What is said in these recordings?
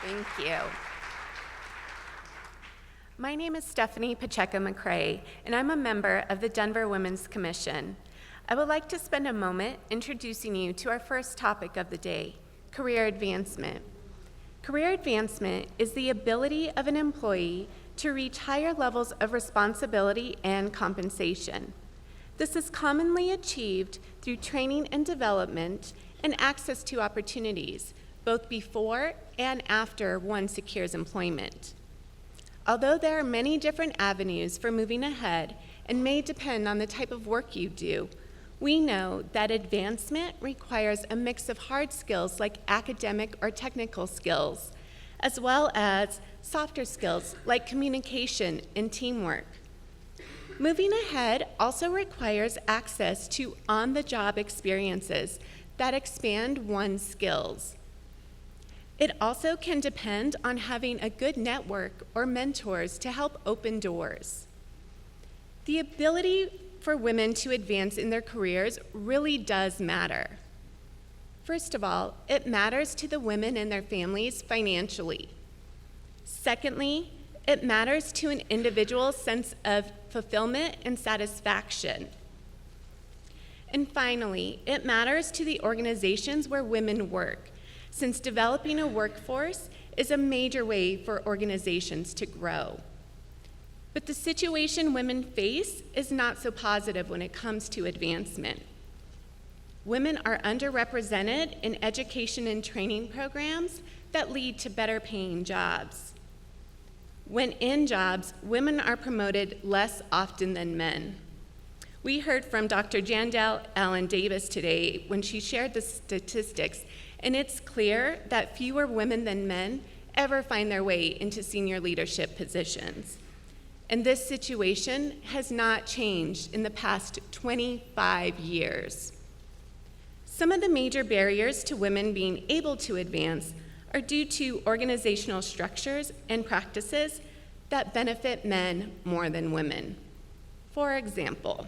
Thank you. My name is Stephanie Pacheco-McCrae, and I'm a member of the Denver Women's Commission. I would like to spend a moment introducing you to our first topic of the day, career advancement. Career advancement is the ability of an employee to reach higher levels of responsibility and compensation. This is commonly achieved through training and development and access to opportunities, both before and after one secures employment. Although there are many different avenues for moving ahead and may depend on the type of work you do, we know that advancement requires a mix of hard skills like academic or technical skills, as well as softer skills like communication and teamwork. Moving ahead also requires access to on-the-job experiences that expand one's skills. It also can depend on having a good network or mentors to help open doors. The ability for women to advance in their careers really does matter. First of all, it matters to the women and their families financially. Secondly, it matters to an individual's sense of fulfillment and satisfaction. And finally, it matters to the organizations where women work, since developing a workforce is a major way for organizations to grow. But the situation women face is not so positive when it comes to advancement. Women are underrepresented in education and training programs that lead to better paying jobs. When in jobs, women are promoted less often than men. We heard from Dr. Jandel Allen Davis today when she shared the statistics, and it's clear that fewer women than men ever find their way into senior leadership positions. And this situation has not changed in the past 25 years. Some of the major barriers to women being able to advance are due to organizational structures and practices that benefit men more than women. For example,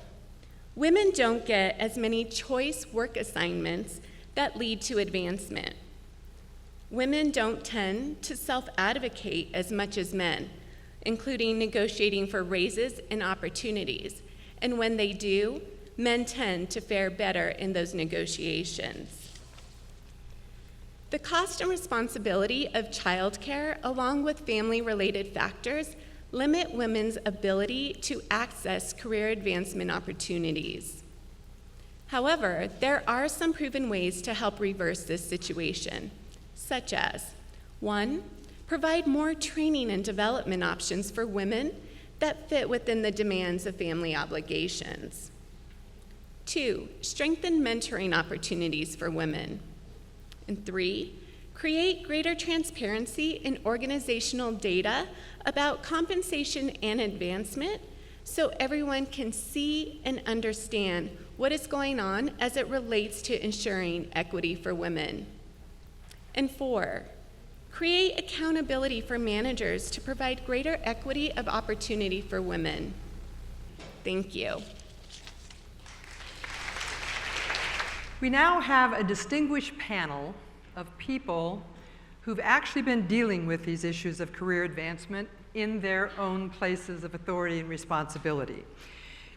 women don't get as many choice work assignments that lead to advancement. Women don't tend to self-advocate as much as men, including negotiating for raises and opportunities. And when they do, men tend to fare better in those negotiations. The cost and responsibility of childcare, along with family-related factors, limit women's ability to access career advancement opportunities. However, there are some proven ways to help reverse this situation, such as 1, provide more training and development options for women that fit within the demands of family obligations. 2, strengthen mentoring opportunities for women. And 3, create greater transparency in organizational data about compensation and advancement so everyone can see and understand what is going on as it relates to ensuring equity for women. And 4, create accountability for managers to provide greater equity of opportunity for women. Thank you. We now have a distinguished panel of people who've actually been dealing with these issues of career advancement in their own places of authority and responsibility.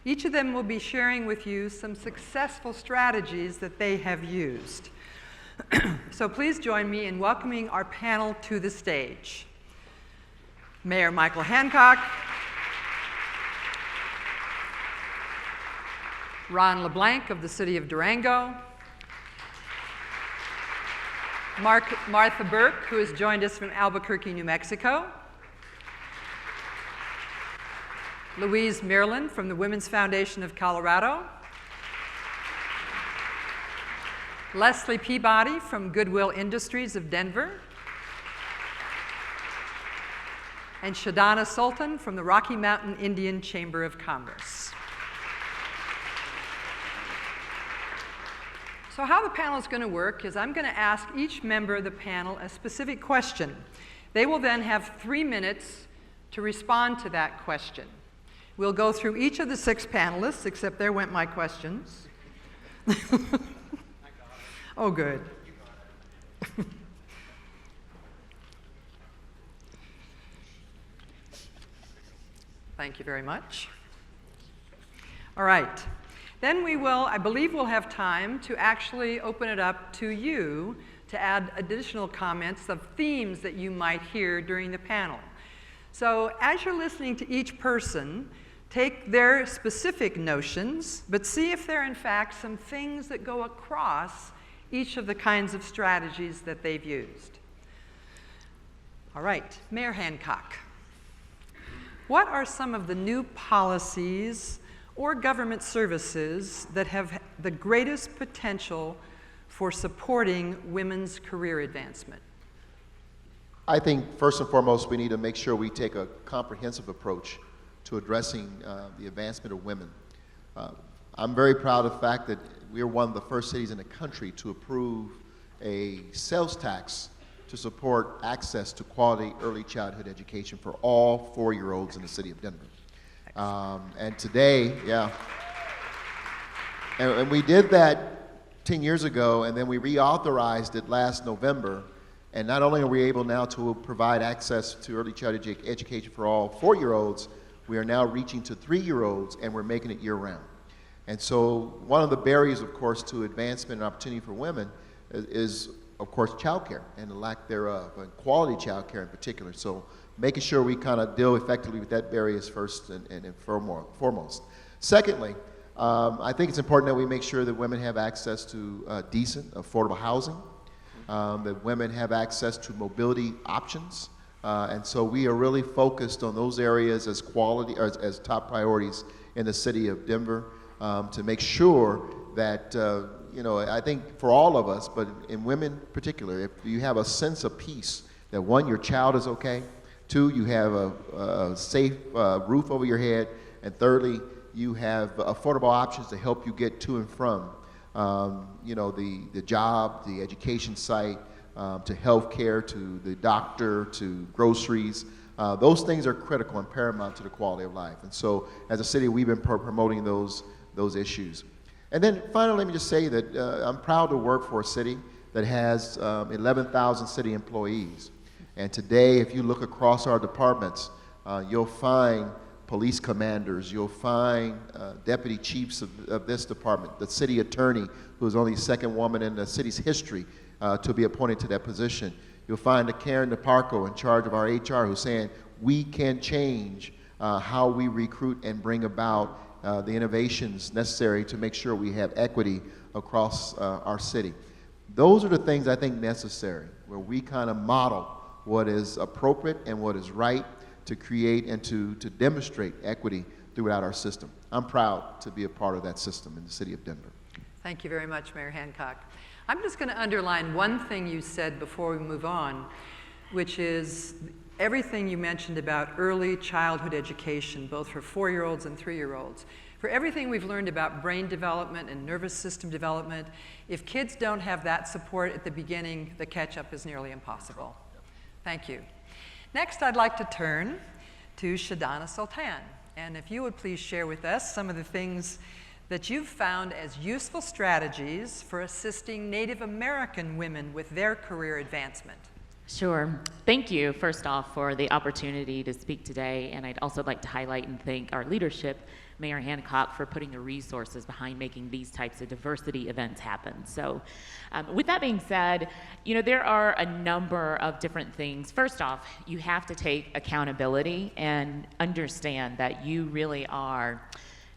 Each of them will be sharing with you some successful strategies that they have used. So please join me in welcoming our panel to the stage. Mayor Michael Hancock, Ron LeBlanc of the City of Durango, Martha Burke, who has joined us from Albuquerque, New Mexico, Louise Maryland from the Women's Foundation of Colorado, Leslie Peabody from Goodwill Industries of Denver, and Shadana Sultan from the Rocky Mountain Indian Chamber of Commerce. So how the panel is going to work is I'm going to ask each member of the panel a specific question. They will then have 3 minutes to respond to that question. We'll go through each of the 6 panelists, except there went my questions. Oh, good. Thank you very much. All right. Then I believe we'll have time to actually open it up to you to add additional comments of themes that you might hear during the panel. So as you're listening to each person, take their specific notions, but see if there are in fact some things that go across each of the kinds of strategies that they've used. All right, Mayor Hancock. What are some of the new policies or government services that have the greatest potential for supporting women's career advancement? I think first and foremost, we need to make sure we take a comprehensive approach to addressing the advancement of women. I'm very proud of the fact that we are one of the first cities in the country to approve a sales tax to support access to quality early childhood education for all 4-year-olds in the city of Denver. And today, and we did that 10 years ago, and then we reauthorized it last November. And not only are we able now to provide access to early childhood education for all 4-year-olds, we are now reaching to 3-year-olds, and we're making it year-round. And so one of the barriers, of course, to advancement and opportunity for women is of course, childcare and the lack thereof, and quality childcare in particular. So making sure we kind of deal effectively with that barrier is first and foremost. Secondly, I think it's important that we make sure that women have access to decent, affordable housing, that women have access to mobility options. And so we are really focused on those areas as as top priorities in the city of Denver to make sure that, I think for all of us, but in women in particular, if you have a sense of peace, that one, your child is okay, two, you have a safe roof over your head, and thirdly, you have affordable options to help you get to and from, the job, the education site, to health care, to the doctor, to groceries. Those things are critical and paramount to the quality of life. And so as a city, we've been promoting those issues. And then finally, let me just say that I'm proud to work for a city that has 11,000 city employees. And today, if you look across our departments, you'll find police commanders, you'll find deputy chiefs of this department, the city attorney, who is only the second woman in the city's history to be appointed to that position. You'll find a Karen DeParco in charge of our HR, who's saying we can change how we recruit and bring about the innovations necessary to make sure we have equity across our city. Those are the things I think necessary, where we kind of model what is appropriate and what is right to create and to demonstrate equity throughout our system. I'm proud to be a part of that system in the city of Denver. Thank you very much, Mayor Hancock. I'm just going to underline one thing you said before we move on, which is everything you mentioned about early childhood education, both for 4-year-olds and 3-year-olds. For everything we've learned about brain development and nervous system development, if kids don't have that support at the beginning, the catch-up is nearly impossible. Thank you. Next, I'd like to turn to Shadana Sultan. And if you would please share with us some of the things that you've found as useful strategies for assisting Native American women with their career advancement. Sure. Thank you, first off, for the opportunity to speak today. And I'd also like to highlight and thank our leadership, Mayor Hancock, for putting the resources behind making these types of diversity events happen. So with that being said, there are a number of different things. First off, you have to take accountability and understand that you really are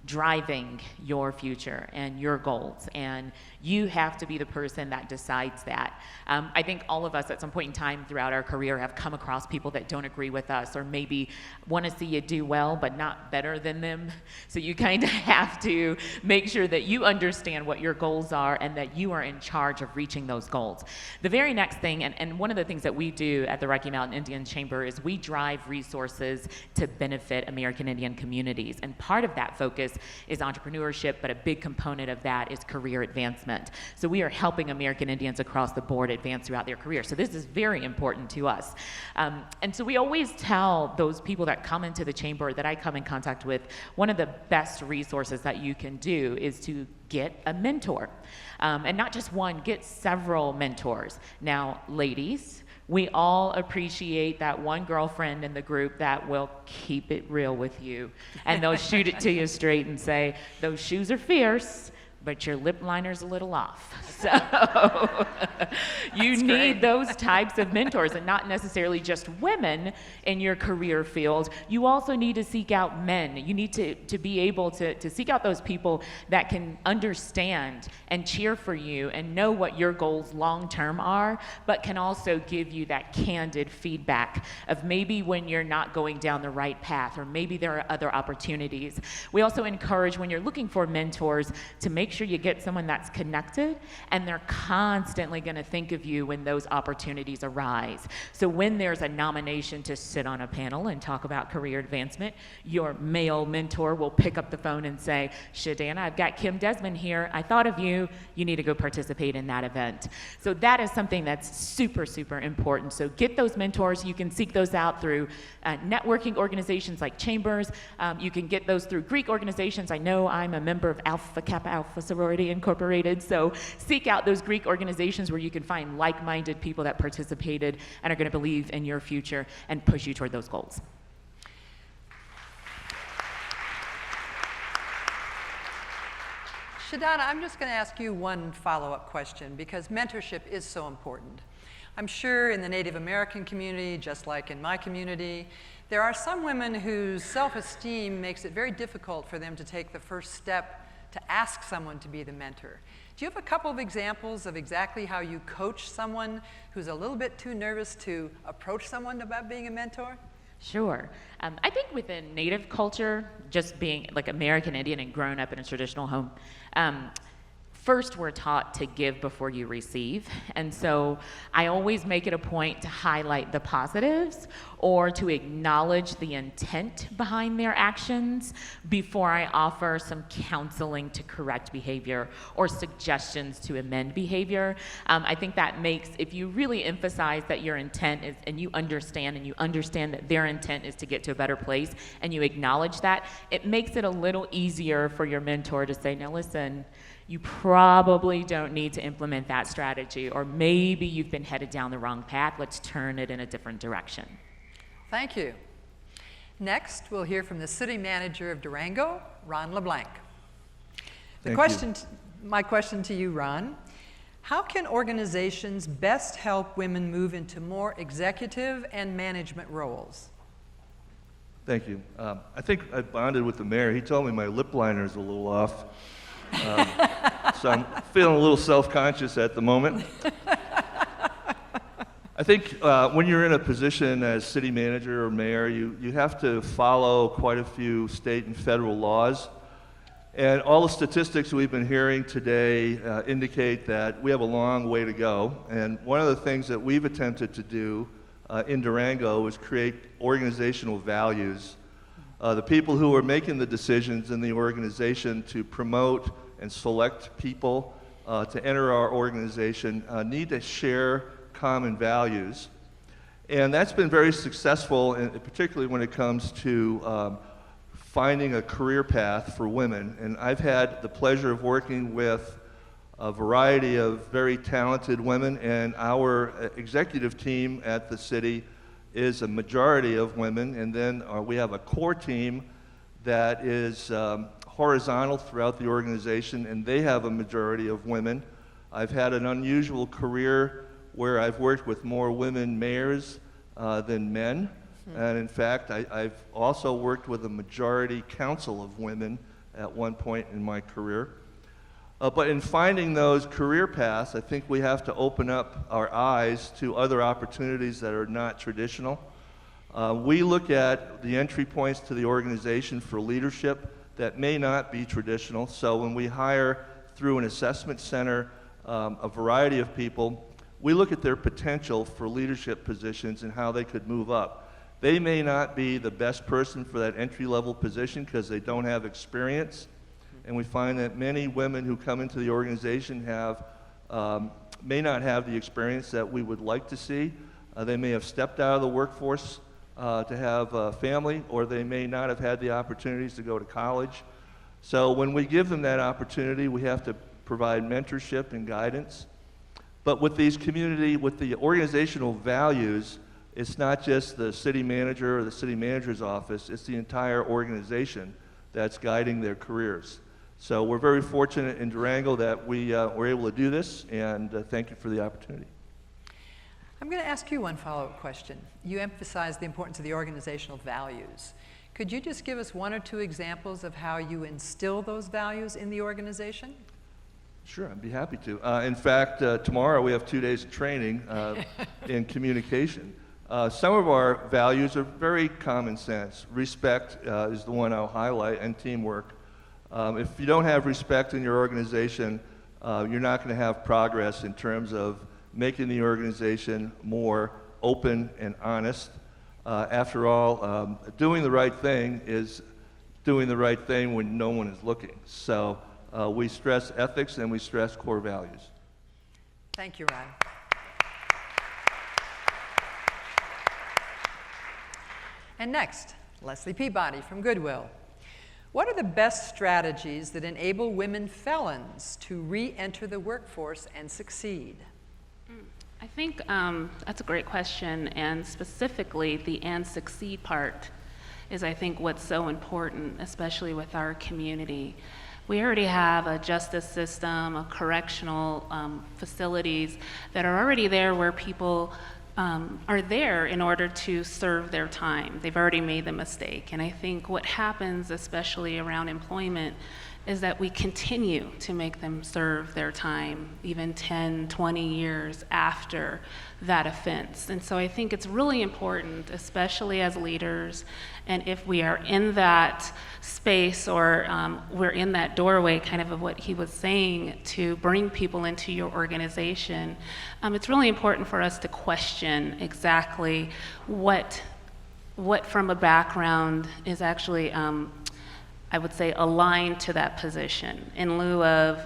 driving your future and your goals, and you have to be the person that decides that. I think all of us at some point in time throughout our career have come across people that don't agree with us, or maybe want to see you do well but not better than them. So you kind of have to make sure that you understand what your goals are and that you are in charge of reaching those goals. The very next thing, and one of the things that we do at the Rocky Mountain Indian Chamber, is we drive resources to benefit American Indian communities, and part of that focus is entrepreneurship, but a big component of that is career advancement. So we are helping American Indians across the board advance throughout their career. So this is very important to us. And so we always tell those people that come into the chamber that I come in contact with, one of the best resources that you can do is to get a mentor. And not just one, get several mentors. Now, ladies, We all appreciate that one girlfriend in the group that will keep it real with you. And they'll shoot it to you straight and say, those shoes are fierce, but your lip liner's a little off. So you need those types of mentors, and not necessarily just women in your career field. You also need to seek out men. You need to be able to seek out those people that can understand and cheer for you and know what your goals long-term are, but can also give you that candid feedback of maybe when you're not going down the right path, or maybe there are other opportunities. We also encourage, when you're looking for mentors, to make sure you get someone that's connected, and they're constantly going to think of you when those opportunities arise. So when there's a nomination to sit on a panel and talk about career advancement, your male mentor will pick up the phone and say, Shadana, I've got Kim Desmond here. I thought of you. You need to go participate in that event. So that is something that's super, super important. So get those mentors. You can seek those out through networking organizations like Chambers. You can get those through Greek organizations. I know I'm a member of Alpha Kappa Alpha Sorority Incorporated, so seek out those Greek organizations where you can find like-minded people that participated and are going to believe in your future and push you toward those goals. Shadana, I'm just going to ask you one follow-up question, because mentorship is so important. I'm sure in the Native American community, just like in my community, there are some women whose self-esteem makes it very difficult for them to take the first step to ask someone to be the mentor. Do you have a couple of examples of exactly how you coach someone who's a little bit too nervous to approach someone about being a mentor? Sure. I think within Native culture, just being like American Indian and growing up in a traditional home, first we're taught to give before you receive. And so I always make it a point to highlight the positives or to acknowledge the intent behind their actions before I offer some counseling to correct behavior or suggestions to amend behavior. I think that makes, if you really emphasize that your intent is, and you understand that their intent is to get to a better place, and you acknowledge that, it makes it a little easier for your mentor to say, now listen, you probably don't need to implement that strategy, or maybe you've been headed down the wrong path. Let's turn it in a different direction. Thank you. Next, we'll hear from the city manager of Durango, Ron LeBlanc. My question to you, Ron, how can organizations best help women move into more executive and management roles? Thank you. I think I bonded with the mayor. He told me my lip liner is a little off. So I'm feeling a little self-conscious at the moment. I think when you're in a position as city manager or mayor, you have to follow quite a few state and federal laws. And all the statistics we've been hearing today indicate that we have a long way to go. And one of the things that we've attempted to do in Durango is create organizational values. The people who are making the decisions in the organization to promote and select people to enter our organization need to share common values. And that's been very successful, particularly when it comes to finding a career path for women. And I've had the pleasure of working with a variety of very talented women, and our executive team at the city is a majority of women, and then we have a core team that is horizontal throughout the organization, and they have a majority of women. I've had an unusual career where I've worked with more women mayors than men, and in fact, I've also worked with a majority council of women at one point in my career. But in finding those career paths, I think we have to open up our eyes to other opportunities that are not traditional. We look at the entry points to the organization for leadership that may not be traditional. So when we hire through an assessment center a variety of people, we look at their potential for leadership positions and how they could move up. They may not be the best person for that entry-level position because they don't have experience. And we find that many women who come into the organization may not have the experience that we would like to see. They may have stepped out of the workforce to have a family, or they may not have had the opportunities to go to college. So when we give them that opportunity, we have to provide mentorship and guidance. But with with the organizational values, it's not just the city manager or the city manager's office, it's the entire organization that's guiding their careers. So we're very fortunate in Durango that we were able to do this, and thank you for the opportunity. I'm going to ask you one follow-up question. You emphasized the importance of the organizational values. Could you just give us one or two examples of how you instill those values in the organization? Sure, I'd be happy to. In fact, tomorrow we have 2 days of training in communication. Some of our values are very common sense. Respect is the one I'll highlight, and teamwork. If you don't have respect in your organization, you're not going to have progress in terms of making the organization more open and honest. After all, doing the right thing is doing the right thing when no one is looking. So we stress ethics and we stress core values. Thank you, Ron. And next, Leslie Peabody from Goodwill. What are the best strategies that enable women felons to re-enter the workforce and succeed? I think that's a great question, and specifically the "and succeed" part is, I think, what's so important, especially with our community. We already have a justice system, a correctional facilities that are already there where people are there in order to serve their time. They've already made the mistake. And I think what happens, especially around employment, is that we continue to make them serve their time even 10, 20 years after that offense. And so I think it's really important, especially as leaders, and if we are in that space or we're in that doorway, kind of what he was saying, to bring people into your organization, it's really important for us to question exactly what from a background is actually I would say aligned to that position, in lieu of,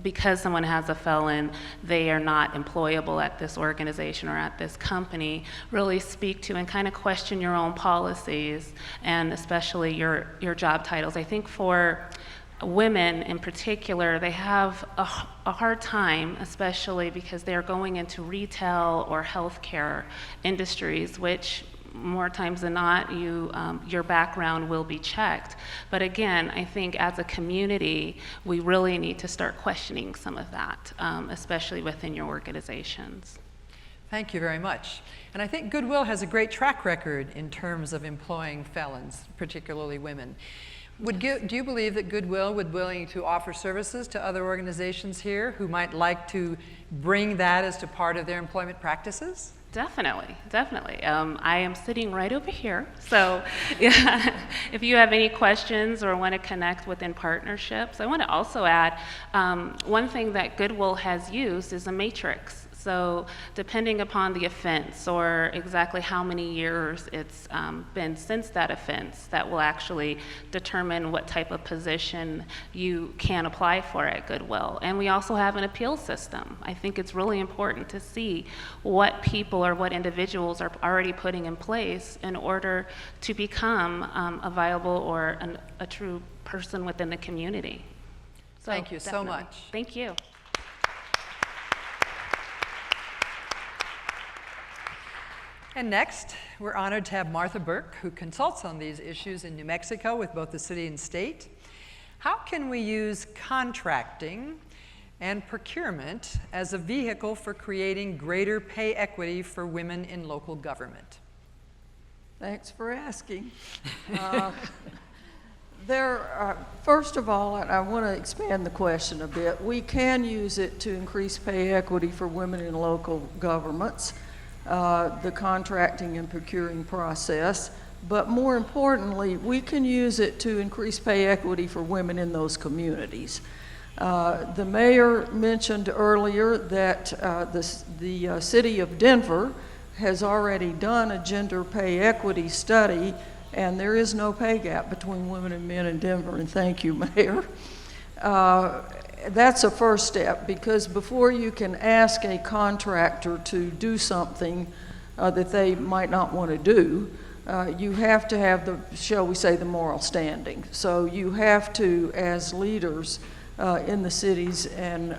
because someone has a felon, they are not employable at this organization or at this company. Really speak to and kind of question your own policies, and especially your job titles. I think for women in particular, they have a hard time, especially because they're going into retail or healthcare industries, which more times than not, your background will be checked. But again, I think as a community, we really need to start questioning some of that, especially within your organizations. Thank you very much. And I think Goodwill has a great track record in terms of employing felons, particularly women. Do you believe that Goodwill would be willing to offer services to other organizations here who might like to bring that as to part of their employment practices? Definitely, definitely. I am sitting right over here, so yeah, if you have any questions or want to connect within partnerships. I want to also add, one thing that Goodwill has used is a matrix. So depending upon the offense or exactly how many years it's been since that offense, that will actually determine what type of position you can apply for at Goodwill. And we also have an appeal system. I think it's really important to see what people or what individuals are already putting in place in order to become a viable or a true person within the community. So, thank you so much. Thank you. And next, we're honored to have Martha Burke, who consults on these issues in New Mexico with both the city and state. How can we use contracting and procurement as a vehicle for creating greater pay equity for women in local government? Thanks for asking. First of all, I want to expand the question a bit. We can use it to increase pay equity for women in local governments. The contracting and procuring process, but more importantly, we can use it to increase pay equity for women in those communities. The mayor mentioned earlier that the city of Denver has already done a gender pay equity study, and there is no pay gap between women and men in Denver, and thank you, Mayor. That's a first step, because before you can ask a contractor to do something that they might not want to do, you have to have the, shall we say, the moral standing. So you have to, as leaders in the cities and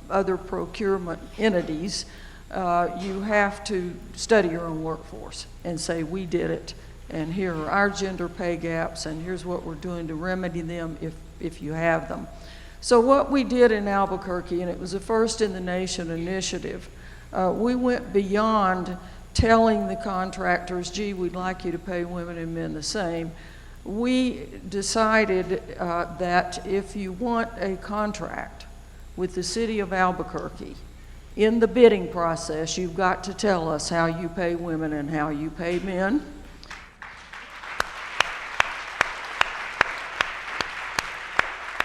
other procurement entities, you have to study your own workforce and say, we did it, and here are our gender pay gaps, and here's what we're doing to remedy them if you have them. So what we did in Albuquerque, and it was a first in the nation initiative, we went beyond telling the contractors, gee, we'd like you to pay women and men the same. We decided that if you want a contract with the city of Albuquerque, in the bidding process, you've got to tell us how you pay women and how you pay men.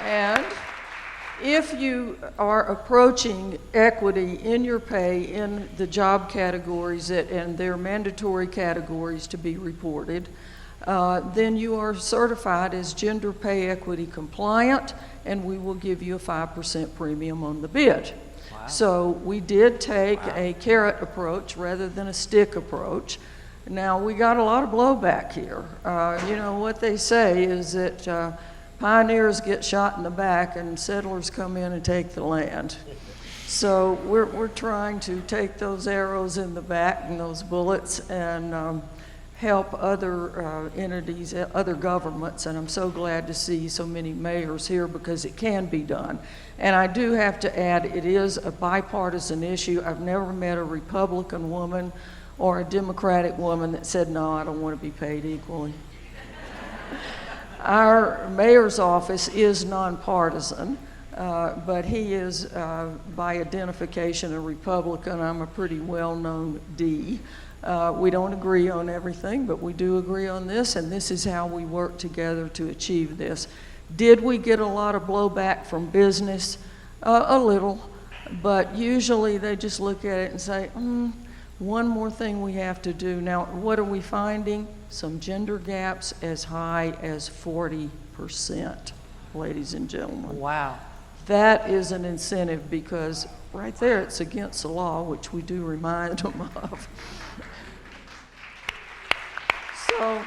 And if you are approaching equity in your pay in the job categories and their mandatory categories to be reported, then you are certified as gender pay equity compliant, and we will give you a 5% premium on the bid. Wow. So we did take a carrot approach rather than a stick approach. Now, we got a lot of blowback here. You know, what they say is that pioneers get shot in the back and settlers come in and take the land. So we're trying to take those arrows in the back and those bullets and help other entities, other governments, and I'm so glad to see so many mayors here because it can be done. And I do have to add, it is a bipartisan issue. I've never met a Republican woman or a Democratic woman that said, no, I don't want to be paid equally. Our mayor's office is nonpartisan, but he is by identification a Republican. I'm a pretty well-known D. We don't agree on everything, but we do agree on this, and this is how we work together to achieve this. Did we get a lot of blowback from business? A little, but usually they just look at it and say, one more thing we have to do. Now, what are we finding? Some gender gaps as high as 40%, ladies and gentlemen. Wow. That is an incentive because right there it's against the law, which we do remind them of. So,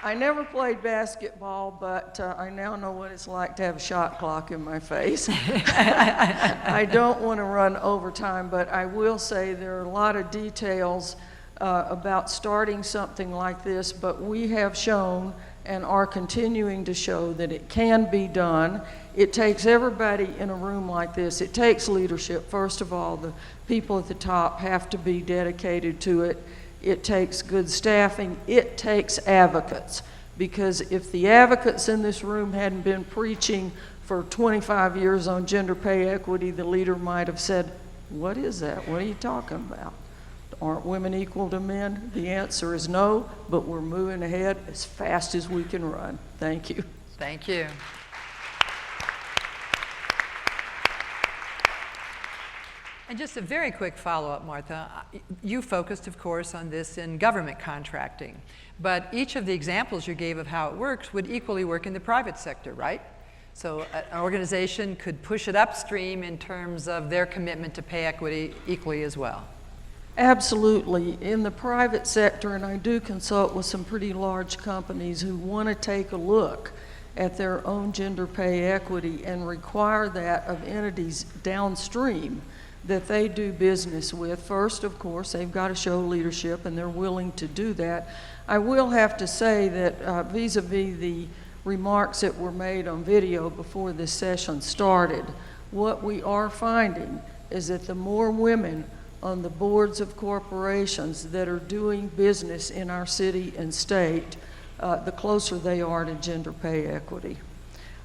I never played basketball, but I now know what it's like to have a shot clock in my face. I don't want to run overtime, but I will say there are a lot of details about starting something like this, but we have shown and are continuing to show that it can be done. It takes everybody in a room like this. It takes leadership. First of all, the people at the top have to be dedicated to it. It takes good staffing. It takes advocates, because if the advocates in this room hadn't been preaching for 25 years on gender pay equity, the leader might have said, what is that? What are you talking about? Aren't women equal to men? The answer is no, but we're moving ahead as fast as we can run. Thank you. Thank you. And just a very quick follow-up, Martha. You focused, of course, on this in government contracting, but each of the examples you gave of how it works would equally work in the private sector, right? So an organization could push it upstream in terms of their commitment to pay equity equally as well. Absolutely. In the private sector, and I do consult with some pretty large companies who want to take a look at their own gender pay equity and require that of entities downstream that they do business with. First, of course, they've got to show leadership, and they're willing to do that. I will have to say that vis-a-vis the remarks that were made on video before this session started, what we are finding is that the more women on the boards of corporations that are doing business in our city and state, the closer they are to gender pay equity.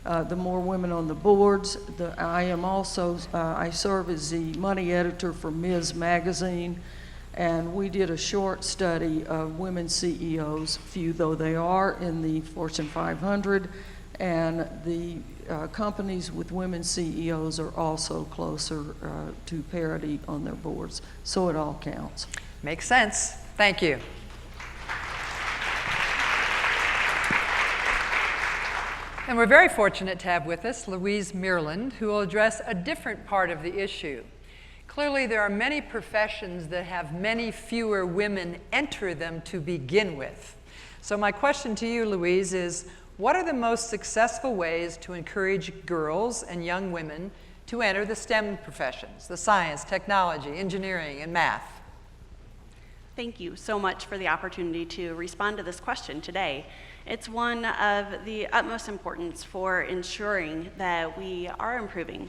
The more women on the boards. I serve as the money editor for Ms. Magazine, and we did a short study of women CEOs, few though they are, in the Fortune 500, and the companies with women CEOs are also closer to parity on their boards, so it all counts. Makes sense. Thank you. And we're very fortunate to have with us Louise Meerland, who will address a different part of the issue. Clearly, there are many professions that have many fewer women enter them to begin with. So my question to you, Louise, is what are the most successful ways to encourage girls and young women to enter the STEM professions, the science, technology, engineering, and math? Thank you so much for the opportunity to respond to this question today. It's one of the utmost importance for ensuring that we are improving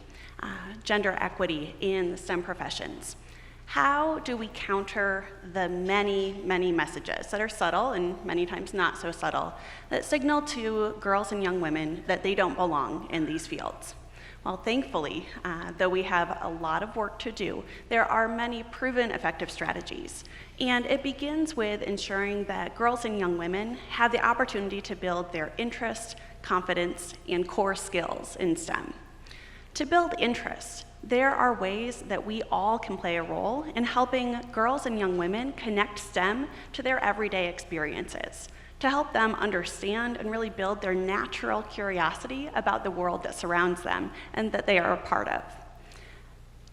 gender equity in the STEM professions. How do we counter the many, many messages that are subtle and many times not so subtle that signal to girls and young women that they don't belong in these fields? Well, thankfully, though we have a lot of work to do, there are many proven effective strategies. And it begins with ensuring that girls and young women have the opportunity to build their interest, confidence, and core skills in STEM. To build interest, there are ways that we all can play a role in helping girls and young women connect STEM to their everyday experiences, to help them understand and really build their natural curiosity about the world that surrounds them and that they are a part of.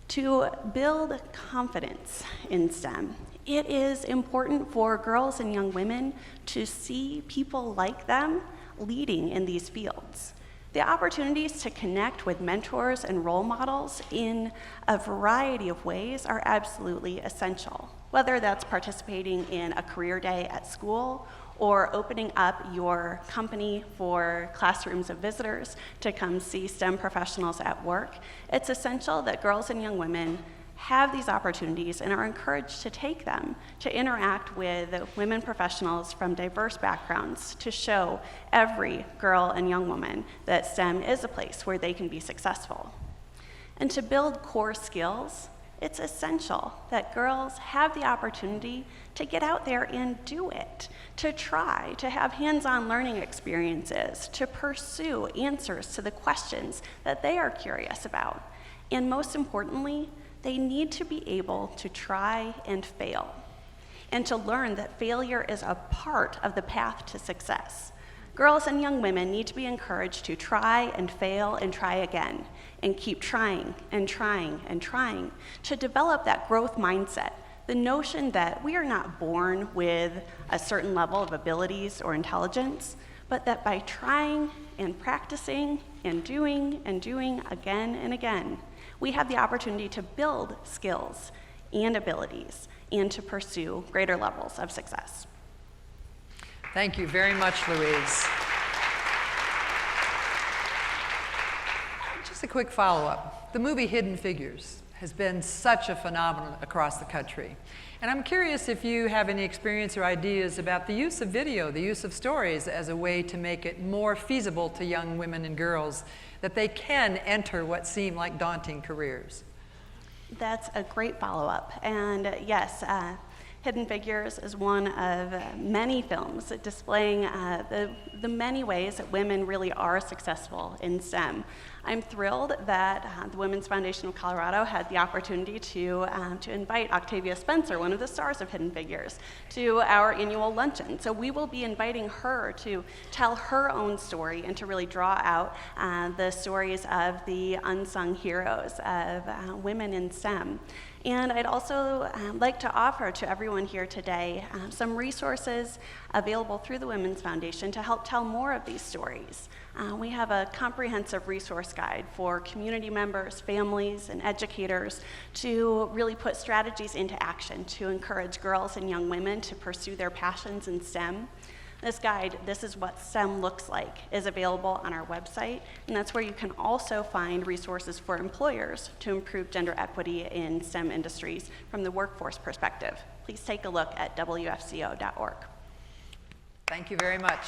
To build confidence in STEM, it is important for girls and young women to see people like them leading in these fields. The opportunities to connect with mentors and role models in a variety of ways are absolutely essential, whether that's participating in a career day at school or opening up your company for classrooms of visitors to come see STEM professionals at work. It's essential that girls and young women have these opportunities and are encouraged to take them, to interact with women professionals from diverse backgrounds, to show every girl and young woman that STEM is a place where they can be successful. And to build core skills, it's essential that girls have the opportunity to get out there and do it, to try, to have hands-on learning experiences, to pursue answers to the questions that they are curious about. And most importantly, they need to be able to try and fail, and to learn that failure is a part of the path to success. Girls and young women need to be encouraged to try and fail and try again, and keep trying and trying and trying, to develop that growth mindset, the notion that we are not born with a certain level of abilities or intelligence, but that by trying and practicing and doing again and again, we have the opportunity to build skills and abilities and to pursue greater levels of success. Thank you very much, Louise. Just a quick follow-up. The movie Hidden Figures has been such a phenomenon across the country. And I'm curious if you have any experience or ideas about the use of video, the use of stories as a way to make it more feasible to young women and girls that they can enter what seem like daunting careers. That's a great follow-up. And yes, Hidden Figures is one of many films displaying the many ways that women really are successful in STEM. I'm thrilled that the Women's Foundation of Colorado had the opportunity to invite Octavia Spencer, one of the stars of Hidden Figures, to our annual luncheon. So we will be inviting her to tell her own story and to really draw out the stories of the unsung heroes of women in STEM. And I'd also like to offer to everyone here today some resources available through the Women's Foundation to help tell more of these stories. We have a comprehensive resource guide for community members, families, and educators to really put strategies into action to encourage girls and young women to pursue their passions in STEM. This guide, This Is What STEM Looks Like, is available on our website, and that's where you can also find resources for employers to improve gender equity in STEM industries from the workforce perspective. Please take a look at wfco.org. Thank you very much.